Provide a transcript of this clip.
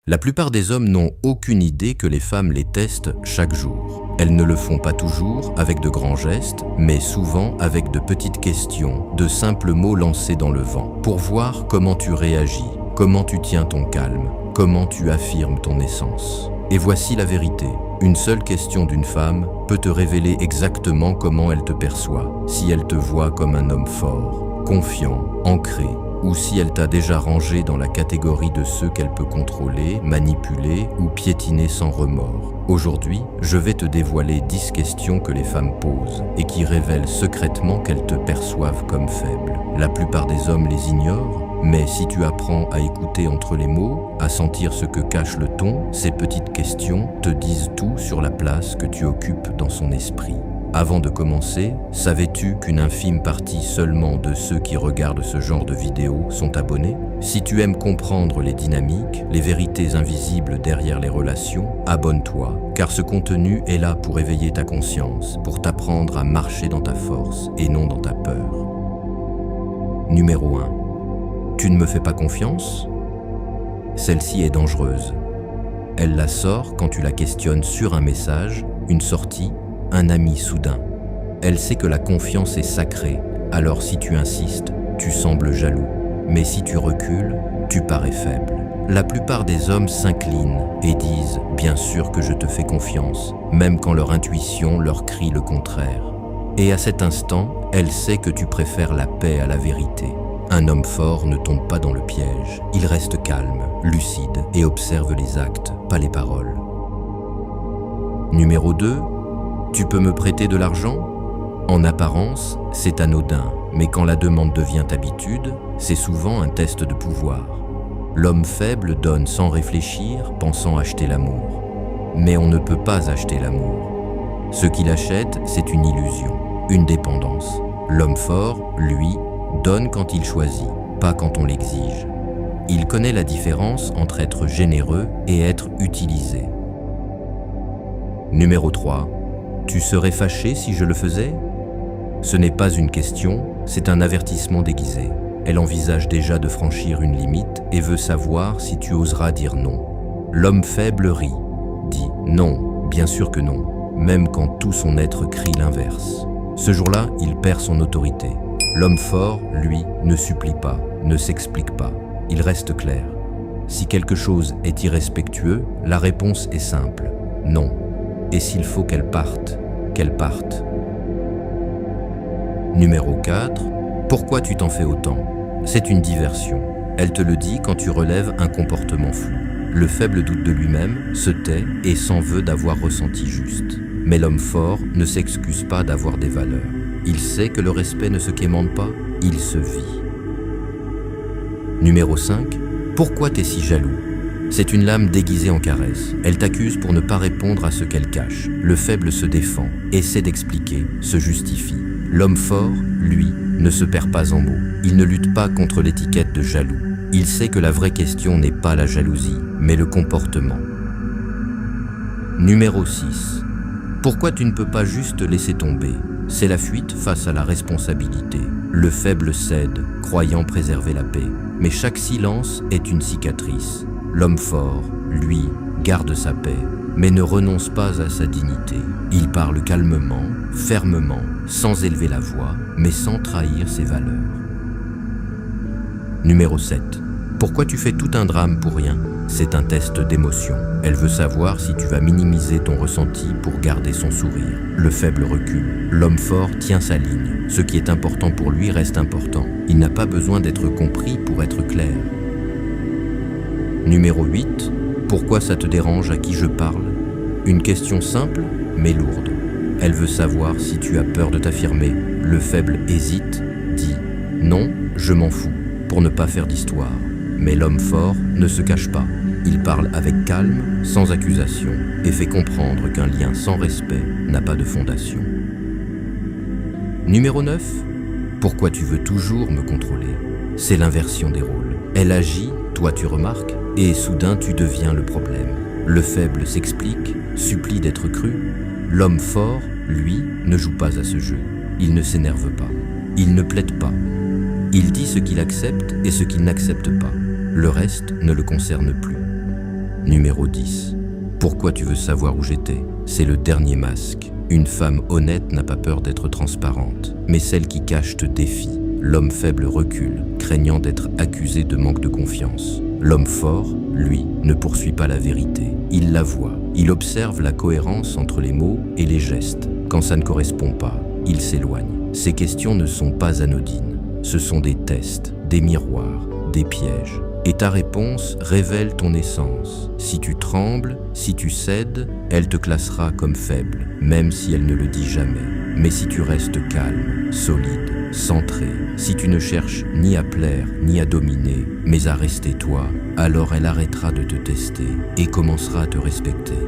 La plupart des hommes n'ont aucune idée que les femmes les testent chaque jour. Elles ne le font pas toujours avec de grands gestes, mais souvent avec de petites questions, de simples mots lancés dans le vent, pour voir comment tu réagis, comment tu tiens ton calme, comment tu affirmes ton essence. Et voici la vérité. Une seule question d'une femme peut te révéler exactement comment elle te perçoit, si elle te voit comme un homme fort, confiant, ancré, ou si elle t'a déjà rangé dans la catégorie de ceux qu'elle peut contrôler, manipuler ou piétiner sans remords. Aujourd'hui, je vais te dévoiler 10 questions que les femmes posent et qui révèlent secrètement qu'elles te perçoivent comme faible. La plupart des hommes les ignorent, mais si tu apprends à écouter entre les mots, à sentir ce que cache le ton, ces petites questions te disent tout sur la place que tu occupes dans son esprit. Avant de commencer, savais-tu qu'une infime partie seulement de ceux qui regardent ce genre de vidéos sont abonnés? Si tu aimes comprendre les dynamiques, les vérités invisibles derrière les relations, abonne-toi, car ce contenu est là pour éveiller ta conscience, pour t'apprendre à marcher dans ta force et non dans ta peur. Numéro 1. Tu ne me fais pas confiance? Celle-ci est dangereuse. Elle la sort quand tu la questionnes sur un message, une sortie, un ami soudain. Elle sait que la confiance est sacrée, alors si tu insistes, tu sembles jaloux. Mais si tu recules, tu parais faible. La plupart des hommes s'inclinent et disent « Bien sûr que je te fais confiance », même quand leur intuition leur crie le contraire. Et à cet instant, elle sait que tu préfères la paix à la vérité. Un homme fort ne tombe pas dans le piège. Il reste calme, lucide et observe les actes, pas les paroles. Numéro 2. Tu peux me prêter de l'argent? En apparence, c'est anodin, mais quand la demande devient habitude, c'est souvent un test de pouvoir. L'homme faible donne sans réfléchir, pensant acheter l'amour. Mais on ne peut pas acheter l'amour. Ce qu'il achète, c'est une illusion, une dépendance. L'homme fort, lui, donne quand il choisit, pas quand on l'exige. Il connaît la différence entre être généreux et être utilisé. Numéro 3. Tu serais fâché si je le faisais? Ce n'est pas une question, c'est un avertissement déguisé. Elle envisage déjà de franchir une limite et veut savoir si tu oseras dire non. L'homme faible rit, dit non, bien sûr que non, même quand tout son être crie l'inverse. Ce jour-là, il perd son autorité. L'homme fort, lui, ne supplie pas, ne s'explique pas. Il reste clair. Si quelque chose est irrespectueux, la réponse est simple, non. Et s'il faut qu'elle parte, qu'elle parte. Numéro 4. Pourquoi tu t'en fais autant? C'est une diversion. Elle te le dit quand tu relèves un comportement flou. Le faible doute de lui-même, se tait et s'en veut d'avoir ressenti juste. Mais l'homme fort ne s'excuse pas d'avoir des valeurs. Il sait que le respect ne se quémande pas, il se vit. Numéro 5. Pourquoi t'es si jaloux? C'est une lame déguisée en caresse. Elle t'accuse pour ne pas répondre à ce qu'elle cache. Le faible se défend, essaie d'expliquer, se justifie. L'homme fort, lui, ne se perd pas en mots. Il ne lutte pas contre l'étiquette de jaloux. Il sait que la vraie question n'est pas la jalousie, mais le comportement. Numéro 6. Pourquoi tu ne peux pas juste laisser tomber? C'est la fuite face à la responsabilité. Le faible cède, croyant préserver la paix. Mais chaque silence est une cicatrice. L'homme fort, lui, garde sa paix, mais ne renonce pas à sa dignité. Il parle calmement, fermement, sans élever la voix, mais sans trahir ses valeurs. Numéro 7. Pourquoi tu fais tout un drame pour rien? C'est un test d'émotion. Elle veut savoir si tu vas minimiser ton ressenti pour garder son sourire. Le faible recule. L'homme fort tient sa ligne. Ce qui est important pour lui reste important. Il n'a pas besoin d'être compris pour être clair. Numéro 8. Pourquoi ça te dérange à qui je parle? Une question simple, mais lourde. Elle veut savoir si tu as peur de t'affirmer. Le faible hésite, dit « Non, je m'en fous », pour ne pas faire d'histoire. Mais l'homme fort ne se cache pas. Il parle avec calme, sans accusation, et fait comprendre qu'un lien sans respect n'a pas de fondation. Numéro 9. Pourquoi tu veux toujours me contrôler? C'est l'inversion des rôles. Elle agit, toi tu remarques, et soudain tu deviens le problème. Le faible s'explique, supplie d'être cru. L'homme fort, lui, ne joue pas à ce jeu. Il ne s'énerve pas. Il ne plaide pas. Il dit ce qu'il accepte et ce qu'il n'accepte pas. Le reste ne le concerne plus. Numéro 10. Pourquoi tu veux savoir où j'étais? C'est le dernier masque. Une femme honnête n'a pas peur d'être transparente, mais celle qui cache te défie. L'homme faible recule, craignant d'être accusé de manque de confiance. L'homme fort, lui, ne poursuit pas la vérité. Il la voit. Il observe la cohérence entre les mots et les gestes. Quand ça ne correspond pas, il s'éloigne. Ces questions ne sont pas anodines. Ce sont des tests, des miroirs, des pièges. Et ta réponse révèle ton essence. Si tu trembles, si tu cèdes, elle te classera comme faible, même si elle ne le dit jamais. Mais si tu restes calme, solide, centré, si tu ne cherches ni à plaire, ni à dominer, mais à rester toi, alors elle arrêtera de te tester et commencera à te respecter.